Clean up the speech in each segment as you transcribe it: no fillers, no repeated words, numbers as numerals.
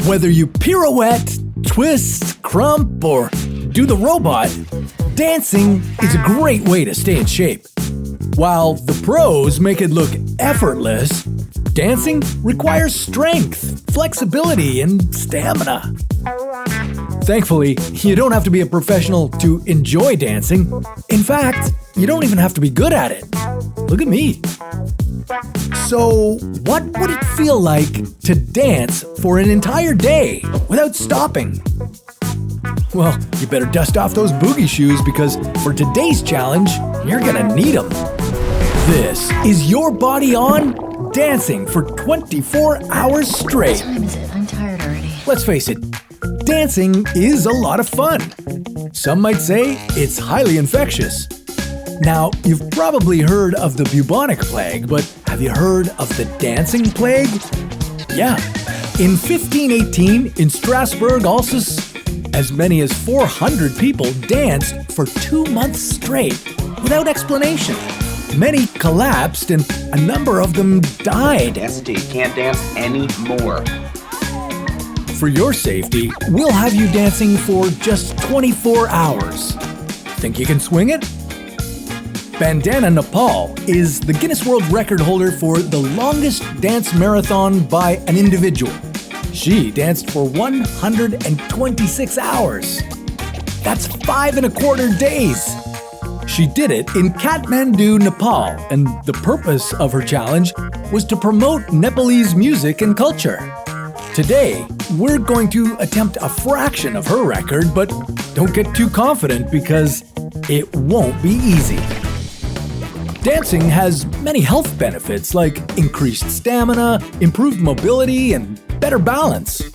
Whether you pirouette, twist, crump, or do the robot, dancing is a great way to stay in shape. While the pros make it look effortless, dancing requires strength, flexibility, and stamina. Thankfully, you don't have to be a professional to enjoy dancing. In fact, you don't even have to be good at it. Look at me. So, what would it feel like to dance for an entire day without stopping? Well, you better dust off those boogie shoes because for today's challenge, you're gonna need them. This is Your Body On dancing for 24 hours straight. What time is it? I'm tired already. Let's face it, dancing is a lot of fun. Some might say it's highly infectious. Now, you've probably heard of the bubonic plague, but have you heard of the dancing plague? Yeah. In 1518, in Strasbourg, Alsace, as many as 400 people danced for 2 months straight, without explanation. Many collapsed and a number of them died. You can't dance anymore. For your safety, we'll have you dancing for just 24 hours. Think you can swing it? Bandana Nepal is the Guinness World Record holder for the longest dance marathon by an individual. She danced for 126 hours. That's 5¼ days. She did it in Kathmandu, Nepal, and the purpose of her challenge was to promote Nepalese music and culture. Today, we're going to attempt a fraction of her record, but don't get too confident because it won't be easy. Dancing has many health benefits like increased stamina, improved mobility, and better balance.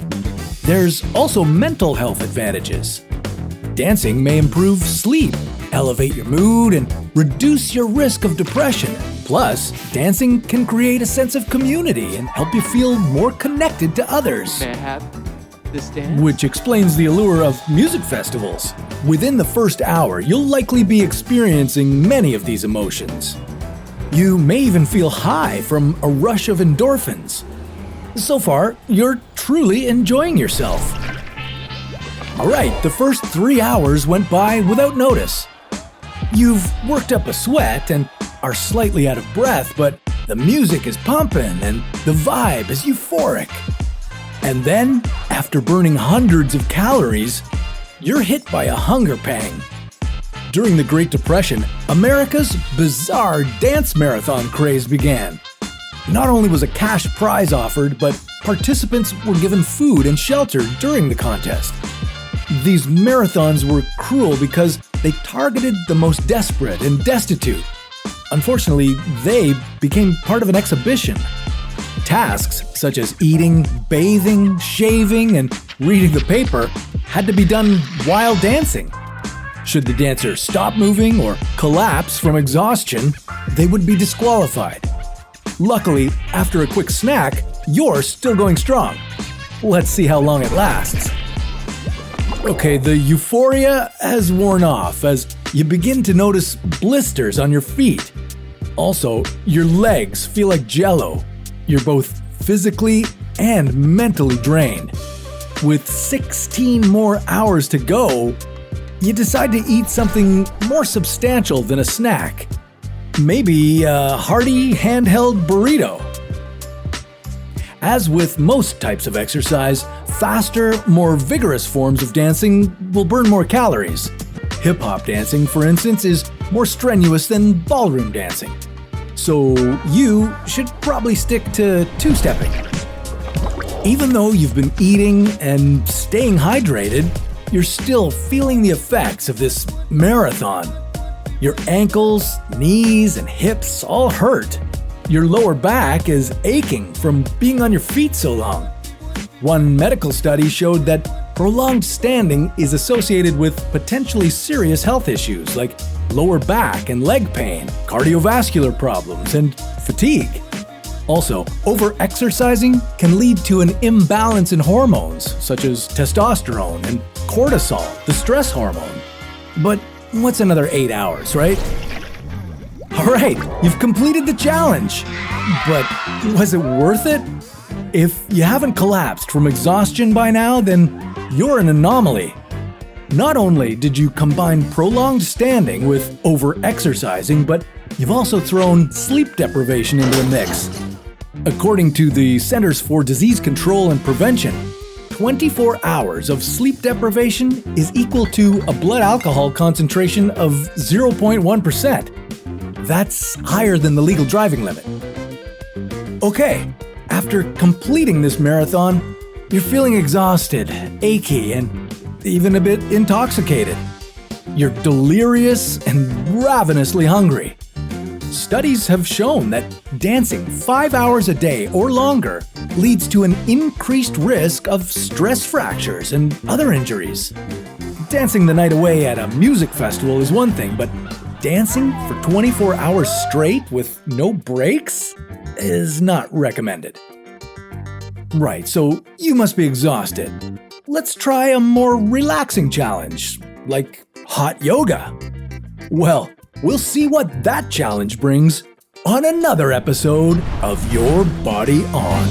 There's also mental health advantages. Dancing may improve sleep, elevate your mood, and reduce your risk of depression. Plus, dancing can create a sense of community and help you feel more connected to others. May I have this dance? Which explains the allure of music festivals. Within the first hour, you'll likely be experiencing many of these emotions. You may even feel high from a rush of endorphins. So far, you're truly enjoying yourself. Alright, the first 3 hours went by without notice. You've worked up a sweat and are slightly out of breath, but the music is pumping and the vibe is euphoric. And then, after burning hundreds of calories, you're hit by a hunger pang. During the Great Depression, America's bizarre dance marathon craze began. Not only was a cash prize offered, but participants were given food and shelter during the contest. These marathons were cruel because they targeted the most desperate and destitute. Unfortunately, they became part of an exhibition. Tasks such as eating, bathing, shaving, and reading the paper had to be done while dancing. Should the dancer stop moving or collapse from exhaustion, they would be disqualified. Luckily, after a quick snack, you're still going strong. Let's see how long it lasts. Okay, the euphoria has worn off as you begin to notice blisters on your feet. Also, your legs feel like jello. You're both physically and mentally drained. With 16 more hours to go, you decide to eat something more substantial than a snack. Maybe a hearty handheld burrito. As with most types of exercise, faster, more vigorous forms of dancing will burn more calories. Hip-hop dancing, for instance, is more strenuous than ballroom dancing. So you should probably stick to two-stepping. Even though you've been eating and staying hydrated, you're still feeling the effects of this marathon. Your ankles, knees, and hips all hurt. Your lower back is aching from being on your feet so long. One medical study showed that prolonged standing is associated with potentially serious health issues like lower back and leg pain, cardiovascular problems, and fatigue. Also, over-exercising can lead to an imbalance in hormones such as testosterone and cortisol, the stress hormone. But what's another 8 hours, right? Alright, you've completed the challenge. But was it worth it? If you haven't collapsed from exhaustion by now, then you're an anomaly. Not only did you combine prolonged standing with over-exercising, but you've also thrown sleep deprivation into the mix. According to the Centers for Disease Control and Prevention, 24 hours of sleep deprivation is equal to a blood alcohol concentration of 0.1%. That's higher than the legal driving limit. Okay, after completing this marathon, you're feeling exhausted, achy, and even a bit intoxicated. You're delirious and ravenously hungry. Studies have shown that dancing 5 hours a day or longer leads to an increased risk of stress fractures and other injuries. Dancing the night away at a music festival is one thing, but dancing for 24 hours straight with no breaks is not recommended. Right, so you must be exhausted. Let's try a more relaxing challenge, like hot yoga. Well, we'll see what that challenge brings on another episode of Your Body On.